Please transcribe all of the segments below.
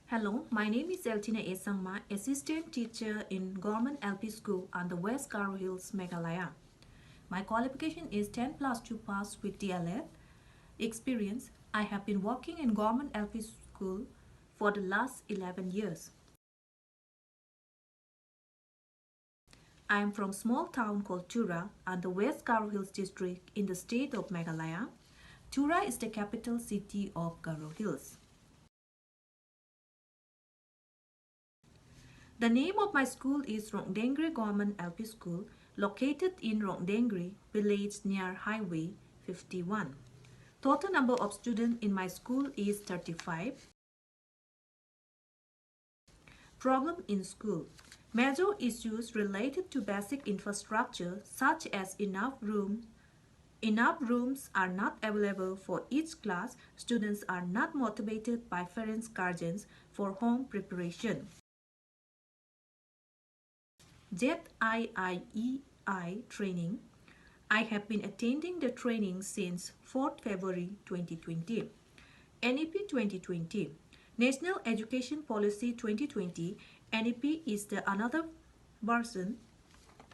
Hello, my name is Elthina Sangma, assistant teacher in Government LP School on the West Garo Hills, Meghalaya. My qualification is 10 plus 2 pass with DLED. Experience, I have been working in Government LP School for the last 11 years. I am from small town called Tura on the West Garo Hills district in the state of Meghalaya. Tura is the capital city of Garo Hills. The name of my school is Rongdengri Government LP School, located in Rongdengri village near Highway 51. Total number of students in my school is 35. Problem in school. Major issues related to basic infrastructure such as enough rooms are not available for each class. Students are not motivated by parents' guardians for home preparation. ZIIEI training. I have been attending the training since 4th February 2020. NEP 2020. National Education Policy 2020. NEP is the another version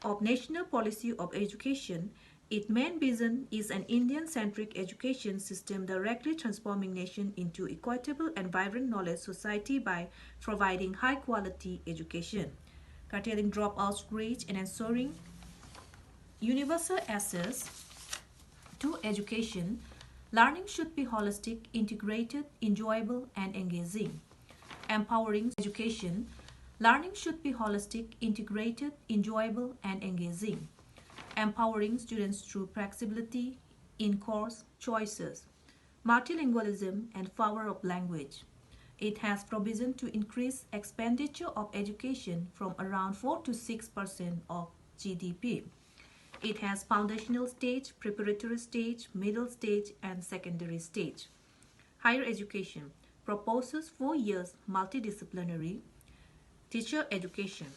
of National Policy of Education. Its main vision is an Indian-centric education system directly transforming nation into equitable and vibrant knowledge society by providing high-quality education, curtailing dropout rates and ensuring universal access to education. Learning should be holistic, integrated, enjoyable, and engaging. Empowering education. Learning should be holistic, integrated, enjoyable, and engaging. Empowering students through flexibility in course choices, multilingualism, and power of language. It has provision to increase expenditure of education from around 4 to 6% of GDP. It has foundational stage, preparatory stage, middle stage, and secondary stage. Higher education proposes 4 years multidisciplinary teacher education.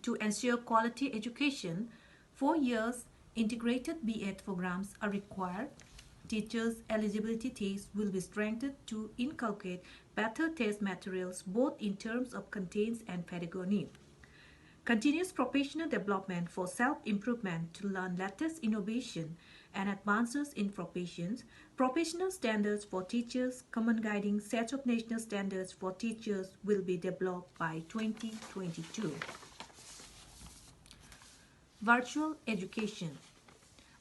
To ensure quality education, 4 years integrated B.Ed programs are required. Teachers' eligibility tests will be strengthened to inculcate better test materials both in terms of contents and pedagogy. Continuous professional development for self-improvement to learn latest innovation and advances in professions. Professional standards for teachers, common guiding set of national standards for teachers will be developed by 2022. Virtual education.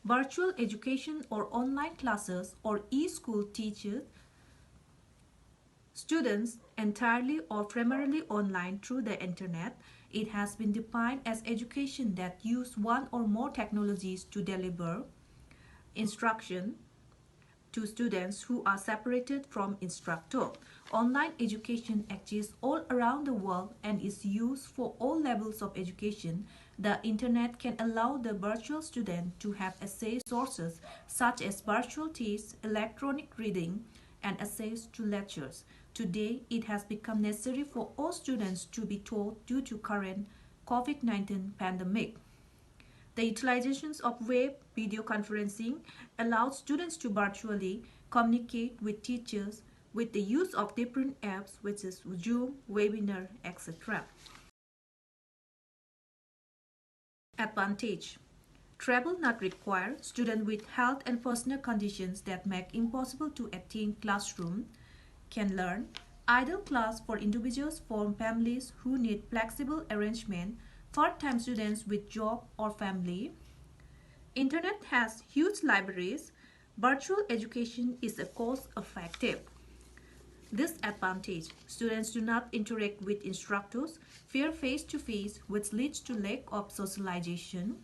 Virtual education or online classes or e-school teaches students entirely or primarily online through the internet. It has been defined as education that uses one or more technologies to deliver instruction to students who are separated from instructor. Online education exists all around the world and is used for all levels of education. The internet can allow the virtual student to have access to sources such as virtual tests, electronic reading, and access to lectures. Today, it has become necessary for all students to be taught due to current COVID-19 pandemic. The utilizations of web video conferencing allows students to virtually communicate with teachers with the use of different apps, which is Zoom, webinar, etc. Advantage. Travel not required. Students with health and personal conditions that make impossible to attend classroom can learn. Idle class for individuals from families who need flexible arrangement. Part-time students with job or family. Internet has huge libraries. Virtual education is cost-effective. Disadvantage. Students do not interact with instructors, fear face-to-face, which leads to lack of socialization.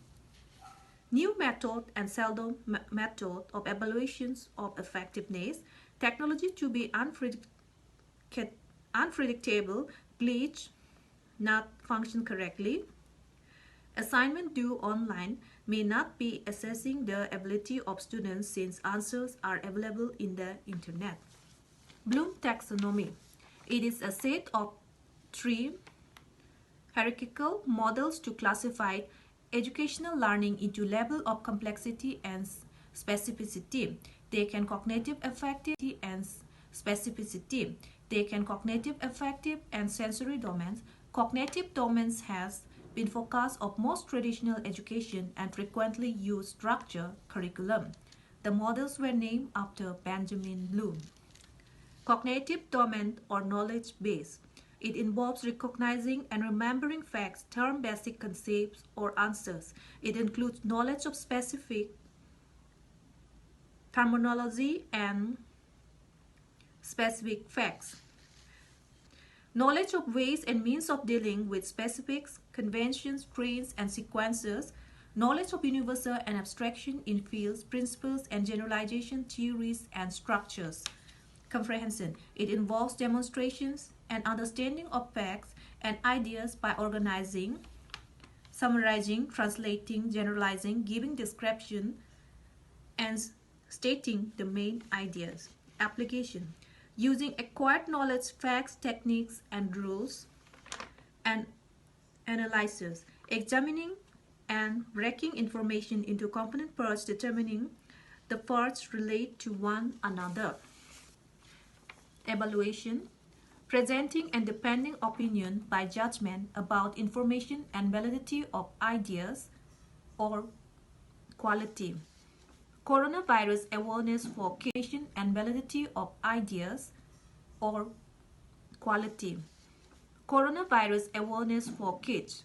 New method and seldom method of evaluations of effectiveness. Technology to be unpredictable, glitch, not function correctly. Assignment due online may not be assessing the ability of students since answers are available in the internet. Bloom taxonomy. It is a set of 3 hierarchical models to classify educational learning into level of complexity and specificity. They can cognitive effectivity and specificity. Taken cognitive, affective, and sensory domains, cognitive domains has been focus of most traditional education and frequently used structure curriculum. The models were named after Benjamin Bloom. Cognitive domain or knowledge base. It involves recognizing and remembering facts, term basic concepts or answers. It includes knowledge of specific terminology and specific facts. Knowledge of ways and means of dealing with specifics, conventions, trends, and sequences. Knowledge of universal and abstraction in fields, principles, and generalization theories and structures. Comprehension. It involves demonstrations and understanding of facts and ideas by organizing, summarizing, translating, generalizing, giving description, and stating the main ideas. Application. Using acquired knowledge, facts, techniques, and rules, and analysis. Examining and breaking information into component parts, determining the parts relate to one another. Evaluation. Presenting and depending opinion by judgment about information and validity of ideas or quality. Coronavirus awareness for communication and validity of ideas or quality. Coronavirus awareness for kids.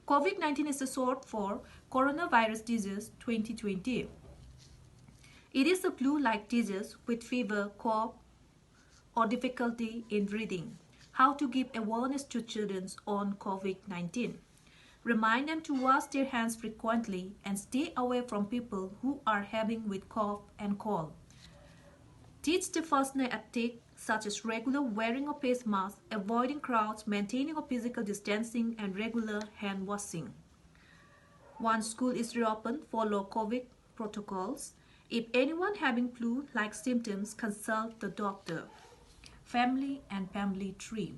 COVID-19 is a short for coronavirus disease 2020. It is a flu-like disease with fever, cough, or difficulty in breathing. How to give awareness to children on COVID-19. Remind them to wash their hands frequently and stay away from people who are having with cough and cold. Teach the personal etiquette such as regular wearing of face masks, avoiding crowds, maintaining of physical distancing, and regular hand washing. Once school is reopened, follow COVID protocols. If anyone having flu-like symptoms, consult the doctor. Family and family tree.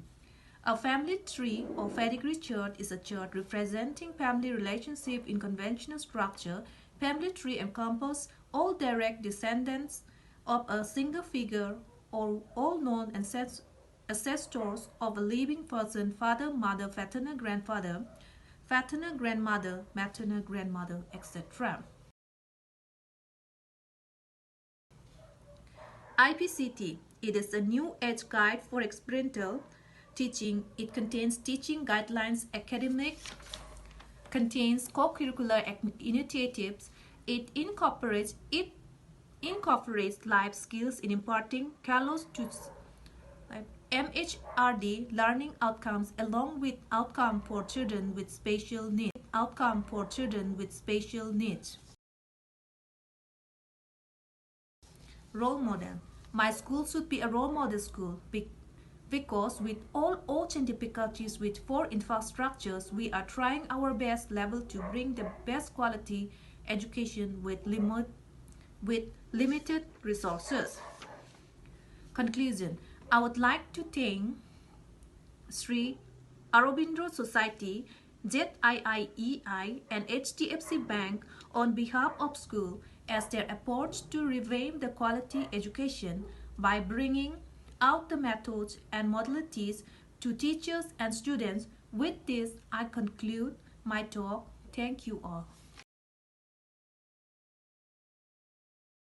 A family tree or pedigree chart is a chart representing family relationship in conventional structure. Family tree encompasses all direct descendants of a single figure or all known ancestors of a living person, father, mother, paternal grandfather, paternal grandmother, maternal grandmother, etc. IPCT. It is a new age guide for experiential teaching. It contains teaching guidelines, contains co-curricular initiatives. It incorporates life skills in imparting callous to MHRD learning outcomes along with outcome for children with special needs. Role model. My school should be a role model school because with all odds and difficulties with poor infrastructures, we are trying our best level to bring the best quality education with limited resources. Conclusion. I would like to thank Sri Aurobindo Society, ZIIEI, and HDFC Bank on behalf of school as their efforts to revamp the quality education by bringing out the methods and modalities to teachers and students. With this, I conclude my talk. Thank you all.